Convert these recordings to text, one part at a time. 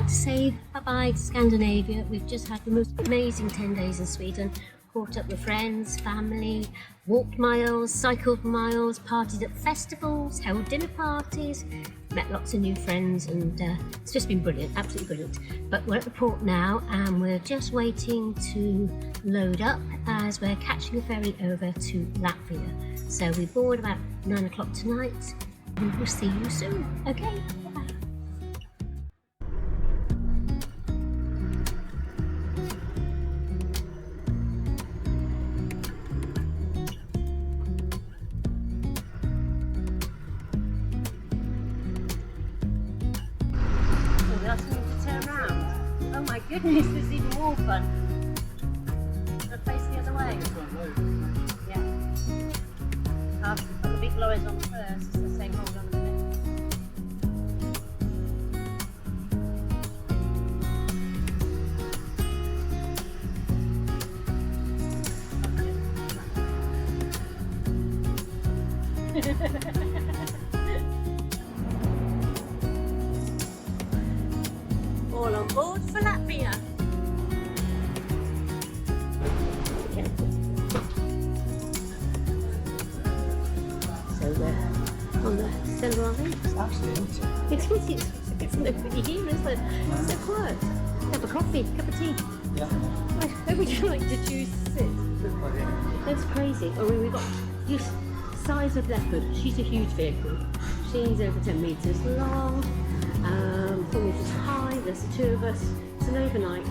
to say bye-bye to Scandinavia. We've just had the most amazing 10 days in Sweden. Caught up with friends, family, walked miles, cycled miles, partied at festivals, held dinner parties, met lots of new friends, and it's just been brilliant, absolutely brilliant. But we're at the port now and we're just waiting to load up as we're catching a ferry over to Latvia. So we board about 9 o'clock tonight and we'll see you soon. Okay, bye. Goodness, this is even more fun. Should I face the other way? Yeah. I'll put the big lorries on first, so saying hold on a minute. All on board for Latvia. So we're on the silver line. It's absolutely empty. It's nobody here, is there? It's so quiet. Have a coffee, cup of tea. Yeah. Where would you like to choose to sit? That's crazy. I mean, we've got this size of leopard. She's a huge vehicle. She's over 10 metres long. 4 metres high, there's the two of us, it's an overnight,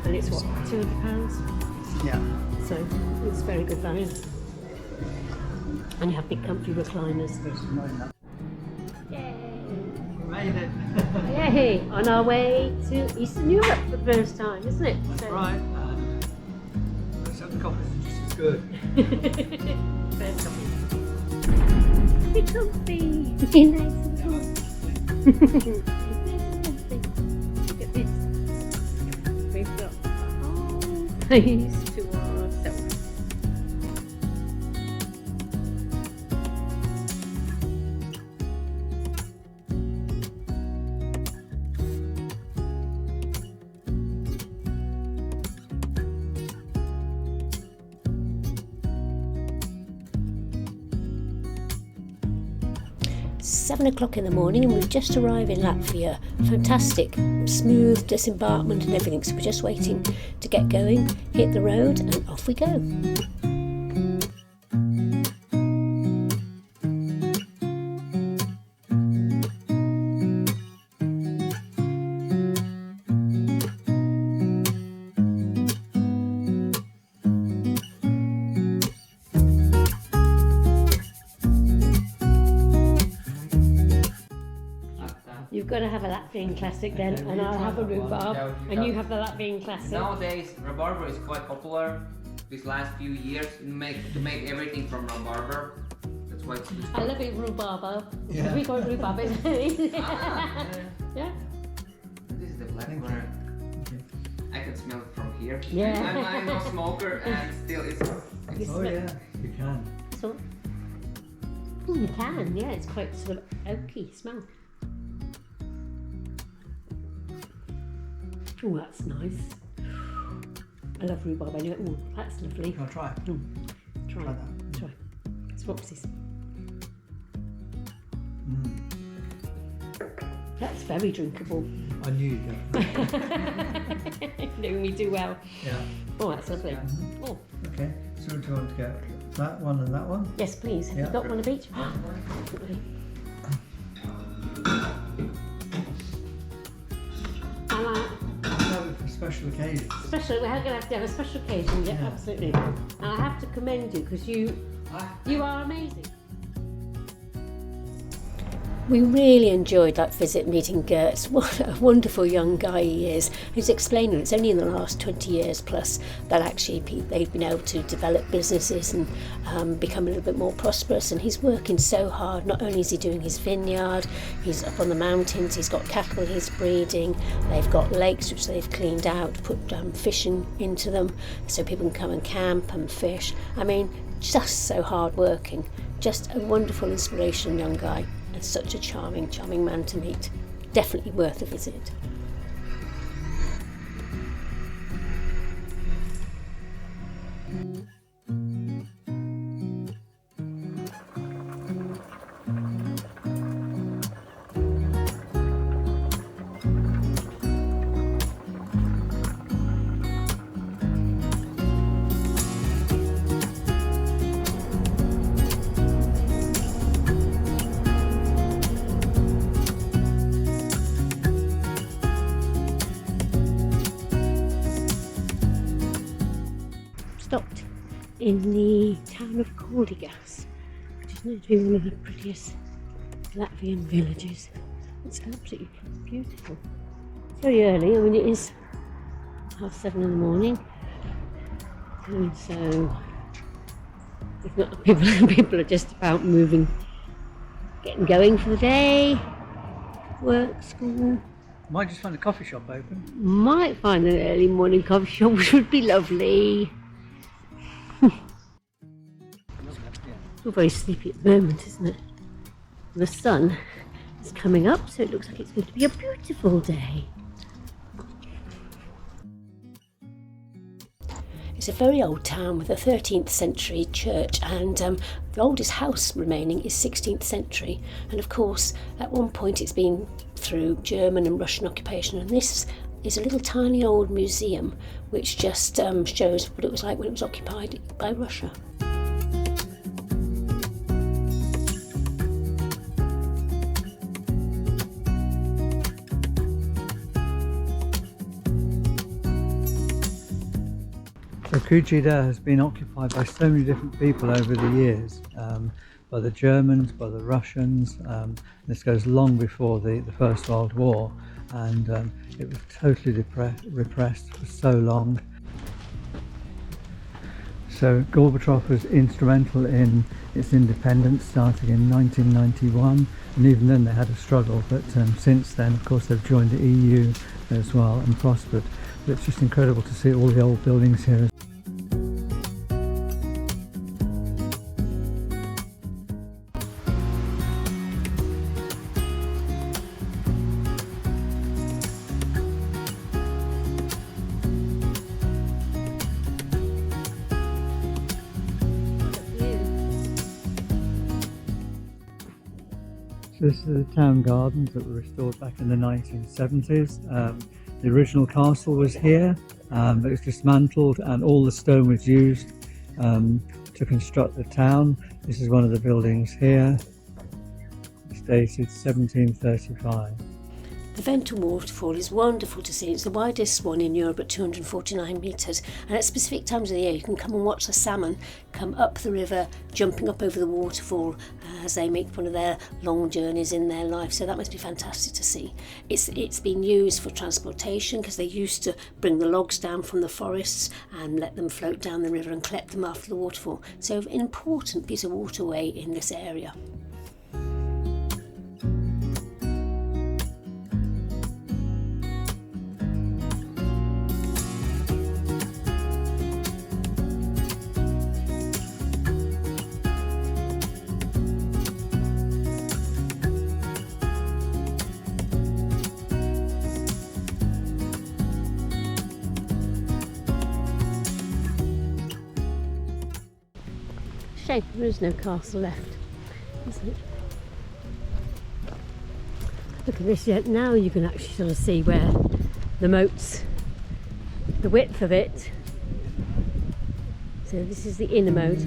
and it's what, £200? Yeah. So it's very good value. And you have big comfy recliners. Yay! Made it! Yay! On our way to Eastern Europe for the first time, isn't it? That's right. Except the coffee is just as good. First coffee. Be comfy! Be nice and cool. Look at this. We've got the whole place to ourselves. 7 o'clock in the morning and we've just arrived in Latvia. Fantastic, smooth disembarkment and everything, so we're just waiting to get going, hit the road and off we go. You've got to have a Latvian classic then, and I'll have a rhubarb, and you have the Latvian classic. Nowadays, rhubarb is quite popular. These last few years, to make everything from rhubarb. That's why it's. I love it, rhubarb. Yeah. We call it rhubarb, isn't it? Yeah. This is the black one. I can smell it from here. Yeah. I'm no smoker, and still it's Oh yeah, you can. So, you can, yeah. It's quite sort of oaky smell. Oh, that's nice. I love rhubarb anyway. Oh, that's lovely. Can I try? Try that. Try. Swapsies. That's very drinkable. I knew you'd get it. Doing me do well. Yeah. Oh, that's lovely. Oh, Okay, so do you want to get that one and that one? yes, please. Have Yeah. you got one of each? Have it for special occasions. Special, we're going to have a special occasion, yeah, Yeah. absolutely. And I have to commend you because you are amazing. We really enjoyed that visit meeting Gert. What a wonderful young guy he is. He's explaining it's only in the last 20 years plus that actually they've been able to develop businesses and become a little bit more prosperous, and he's working so hard. Not only is he doing his vineyard, he's up on the mountains, he's got cattle he's breeding, they've got lakes which they've cleaned out, put fishing into them so people can come and camp and fish. I mean, just so hard working. Just a wonderful inspiration young guy. And such a charming man to meet. Definitely worth a visit. stopped in the town of Kuldiga, which is known to be one of the prettiest Latvian villages. It's absolutely beautiful. It's very early, I mean it is 7:30 in the morning, and so if not, people are just about moving, getting going for the day, work, school. Might just find a coffee shop open. Might find an early morning coffee shop, which would be lovely. It's all very sleepy at the moment, isn't it? The sun is coming up, so it looks like it's going to be a beautiful day. It's a very old town with a 13th century church, and the oldest house remaining is 16th century. And of course, at one point it's been through German and Russian occupation, and this is a little tiny old museum which just shows what it was like when it was occupied by Russia. So Kuldiga has been occupied by so many different people over the years, by the Germans, by the Russians. This goes long before the First World War, and it was totally repressed for so long. So Gorbachev was instrumental in its independence, starting in 1991, and even then they had a struggle, but since then of course they've joined the EU as well and prospered. But it's just incredible to see all the old buildings here. So this is the town gardens that were restored back in the 1970s. The original castle was here, but it was dismantled and all the stone was used to construct the town. This is one of the buildings here. It's dated 1735. The Vento waterfall is wonderful to see. It's the widest one in Europe at 249 metres, and at specific times of the year you can come and watch the salmon come up the river, jumping up over the waterfall as they make one of their long journeys in their life. So that must be fantastic to see. It's been used for transportation because they used to bring the logs down from the forests and let them float down the river and collect them after the waterfall. So an important piece of waterway in this area. Shame there is no castle left, isn't it? Look at this, yet now you can actually sort of see where the moat's, the width of it. So this is the inner moat.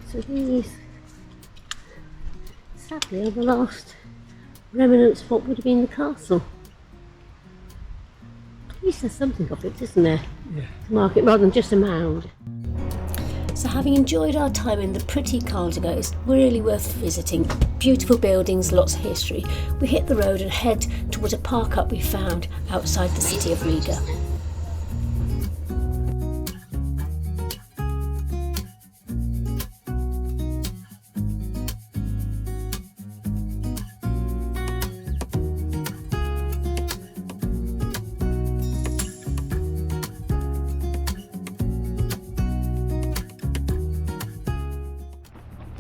So these, sadly, are the last remnants of what would have been the castle. At least there's something of it, isn't there? Yeah. To mark it rather than just a mound. So having enjoyed our time in the pretty Kuldiga, it's really worth visiting. Beautiful buildings, lots of history. We hit the road and head towards a park up we found outside the city of Riga.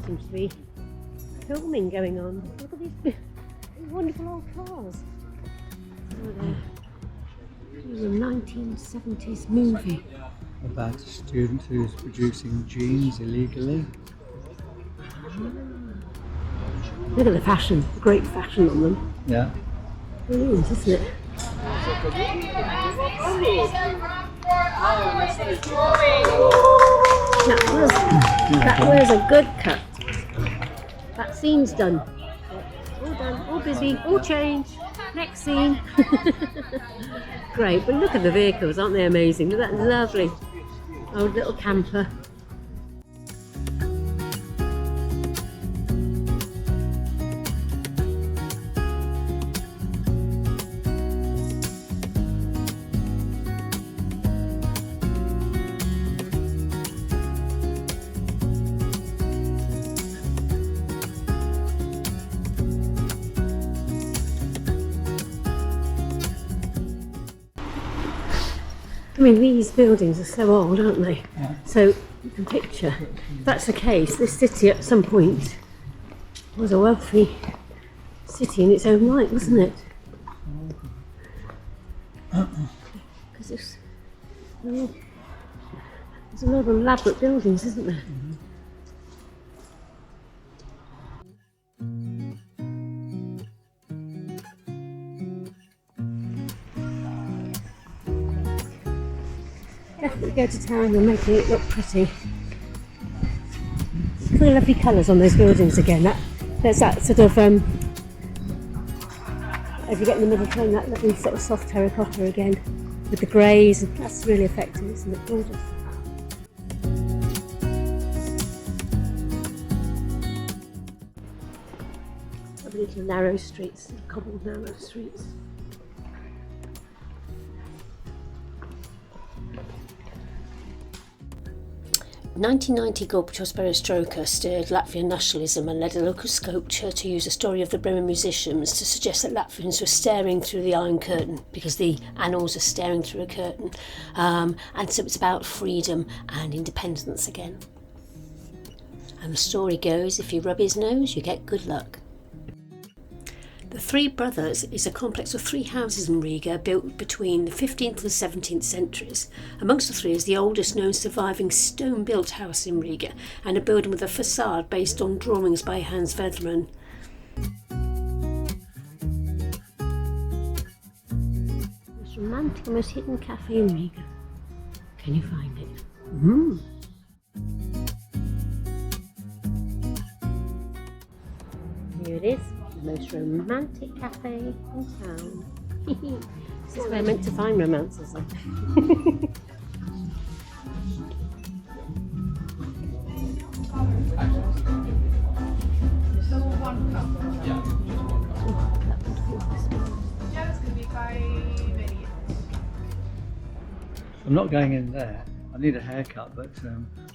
Seems to be filming going on. Look at these wonderful old cars. It was a 1970s movie. About a student who's producing jeans illegally. Look at the fashion, great fashion on them. Yeah. Brilliant, isn't it? That was a good cut. That scene's done. All done, all busy, all changed. Next scene. Great, but look at the vehicles, aren't they amazing? Isn't that lovely? Old little camper. I mean, these buildings are so old, aren't they? Yeah. So you can picture, if that's the case, this city at some point was a wealthy city in its own right, wasn't it? Because there's a lot of elaborate buildings, isn't there? Definitely go to town and making it look pretty. Look at the lovely colours on those buildings again. There's that sort of, if you get in the middle tone, that lovely sort of soft terracotta again with the greys. That's really effective, isn't it? Gorgeous. Lovely little narrow streets, cobbled narrow streets. 1990, Gorbachev's perestroika stirred Latvian nationalism and led a local sculptor to use the story of the Bremen musicians to suggest that Latvians were staring through the Iron Curtain, because the annals are staring through a curtain. And so it's about freedom and independence again. And the story goes, if you rub his nose, you get good luck. The Three Brothers is a complex of 3 houses in Riga built between the 15th and 17th centuries. Amongst the 3 is the oldest known surviving stone-built house in Riga, and a building with a facade based on drawings by Hans Vedran. Most romantic, most hidden cafe in Riga. Can you find it? Here it is. Most romantic cafe in town. This is where I'm meant to find romances then. So 1 cup. Yeah, it's going to be 5 minutes. I'm not going in there. I need a haircut, but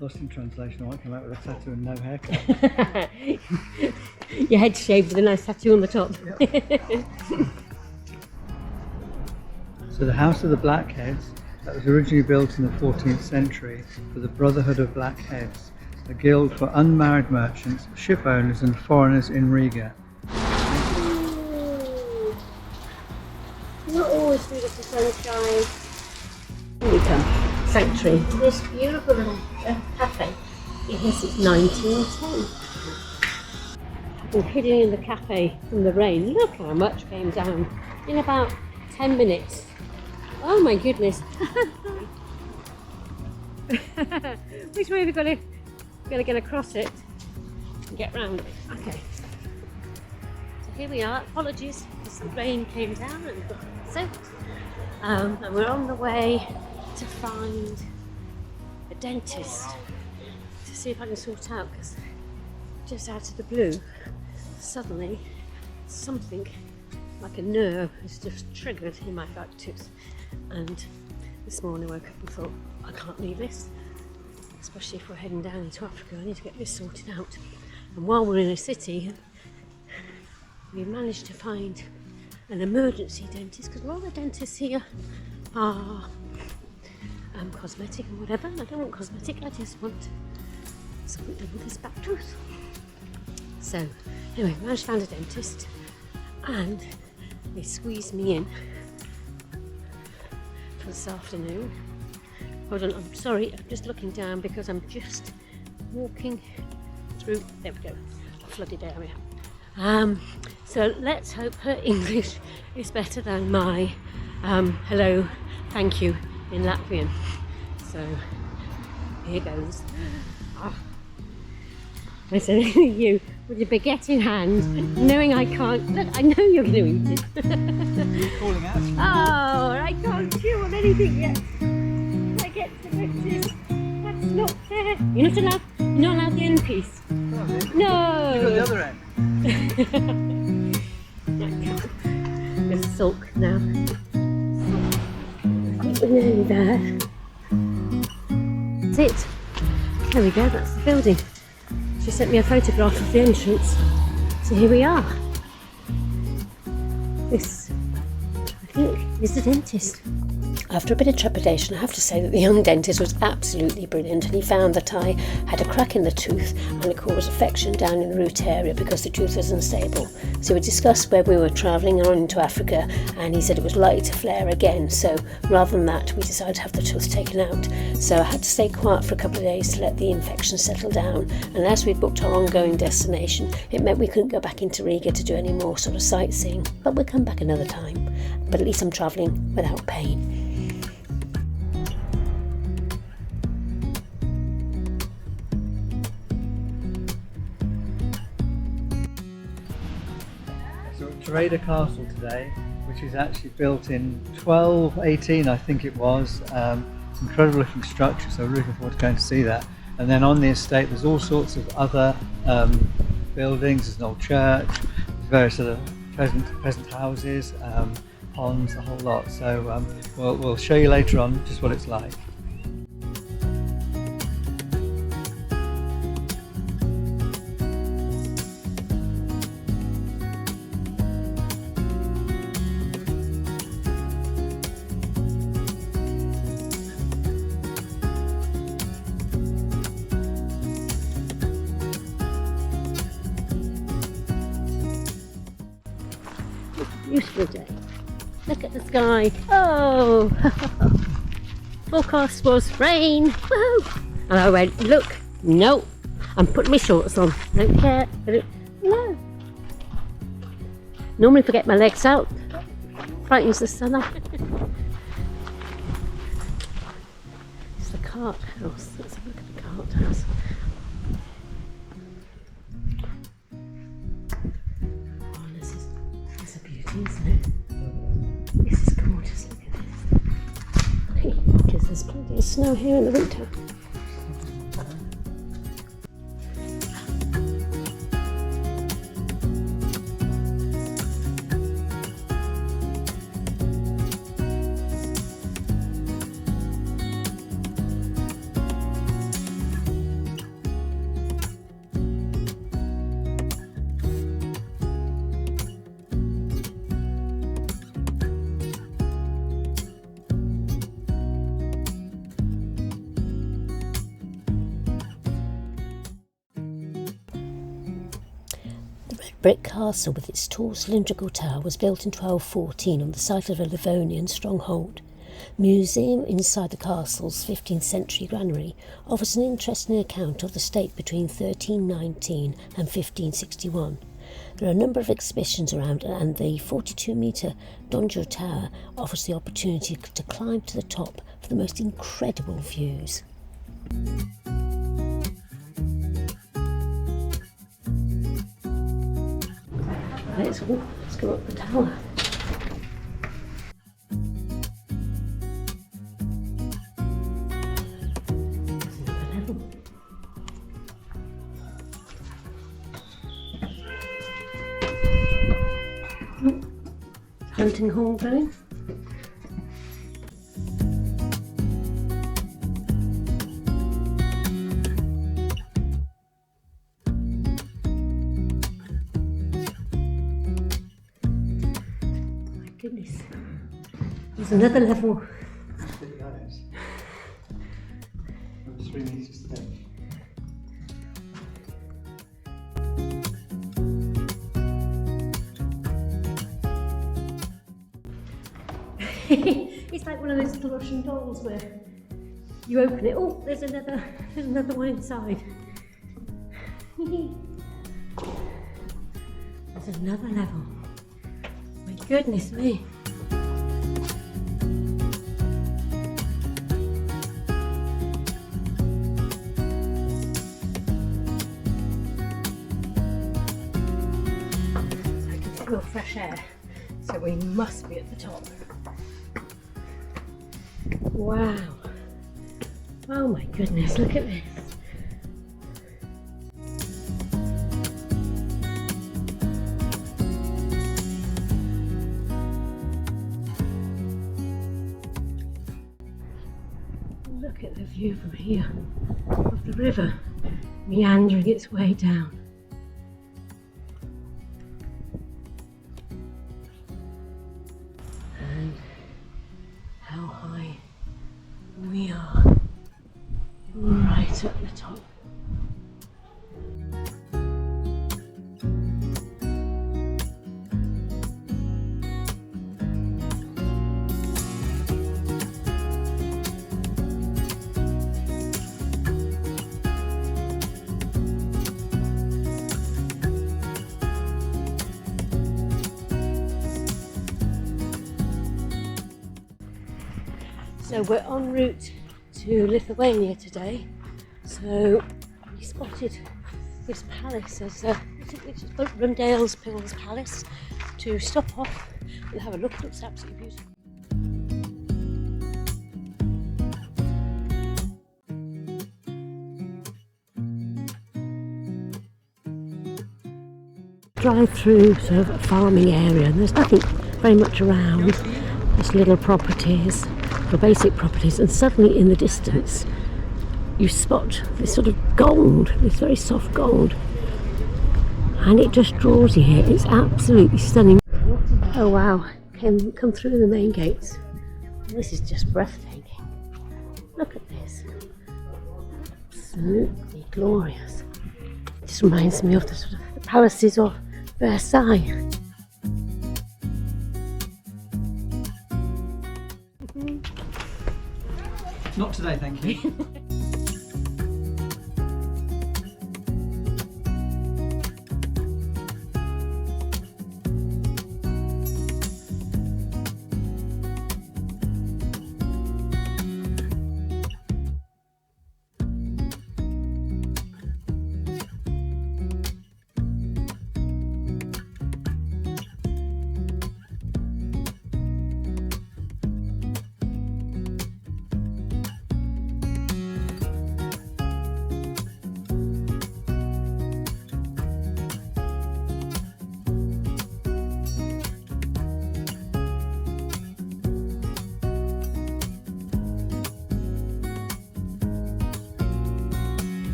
lost in translation, I might come out with a tattoo and no haircut. Your head shaved with a nice tattoo on the top. Yep. So the House of the Blackheads, that was originally built in the 14th century for the Brotherhood of Blackheads, a guild for unmarried merchants, ship owners and foreigners in Riga. Not always beautiful sunshine. Here we come. Sanctuary. This beautiful little cafe. It has since 1910. Been hidden in the cafe from the rain. Look how much came down in about 10 minutes. Oh my goodness. Which way have we got to get across it and get round it? Okay. So here we are. Apologies because the rain came down and got soaked. And we're on the way to find a dentist to see if I can sort out, because just out of the blue suddenly something like a nerve has just triggered in my back tooth, and this morning I woke up and thought, I can't leave this, especially if we're heading down into Africa. I need to get this sorted out. And while we're in a city, we managed to find an emergency dentist, because all the dentists here are cosmetic and whatever. I don't want cosmetic, I just want something to do with this back tooth. So anyway, managed to find a dentist and they squeezed me in for this afternoon. Hold on, I'm sorry, I'm just looking down because I'm just walking through, there we go, a flooded area. So let's hope her English is better than my hello, thank you in Latvian. So here goes. I said, you with your baguette in hand, knowing I can't. Look, I know you're going to eat it. Calling out. Oh, I can't chew on anything yet. I get to this. That's not fair. You're not allowed the end piece. No. You've got the other end. There's sulk now. I think we're nearly there. That's it. There we go, that's the building. She sent me a photograph of the entrance. So here we are. This, I think, is the dentist. After a bit of trepidation, I have to say that the young dentist was absolutely brilliant, and he found that I had a crack in the tooth and it caused affection down in the root area because the tooth was unstable. So we discussed where we were travelling on into Africa, and he said it was likely to flare again. So rather than that, we decided to have the tooth taken out. So I had to stay quiet for a couple of days to let the infection settle down. And as we booked our ongoing destination, it meant we couldn't go back into Riga to do any more sort of sightseeing. But we'll come back another time. But at least I'm travelling without pain. Turaida Castle today, which is actually built in 1218, I think it was. It's an incredible looking structure, so we're looking forward to going to see that. And then on the estate there's all sorts of other buildings. There's an old church, there's various other peasant houses, ponds, a whole lot. So we'll show you later on just what it's like. Beautiful day. Look at the sky. Oh! Forecast was rain. Woohoo! And I went, look, no, I'm putting my shorts on. Don't care. No. Normally forget my legs out. Frightens the sun off. It's the cart house. Let's have a look at the cart house. Isn't it? This is gorgeous, look at this. Because there's plenty of snow here in the winter. Brick castle with its tall cylindrical tower was built in 1214 on the site of a Livonian stronghold. Museum inside the castle's 15th century granary offers an interesting account of the state between 1319 and 1561. There are a number of exhibitions around, and the 42-metre Donjur Tower offers the opportunity to climb to the top for the most incredible views. Let's go up the tower. Hunting horn going. Goodness, there's another level. It's 3 meters thick. It's like one of those little Russian dolls where you open it. Oh, there's another one inside. There's another level. My goodness me. real fresh air, so we must be at the top. Wow. Oh my goodness, look at this. Look at the view from here of the river meandering its way down. And how high we are, right at the top. So we're en route to Lithuania today. So we spotted this palace as it's Rundale Palace, to stop off and have a look. It looks absolutely beautiful. Drive through sort of a farming area, and there's nothing very much around, just little properties, or basic properties, and suddenly in the distance you spot this sort of gold, this very soft gold, and it just draws you here. It's absolutely stunning. Oh wow, come through the main gates. This is just breathtaking. Look at this, absolutely glorious. It just reminds me of the sort of the palaces of Versailles. Not today, thank you.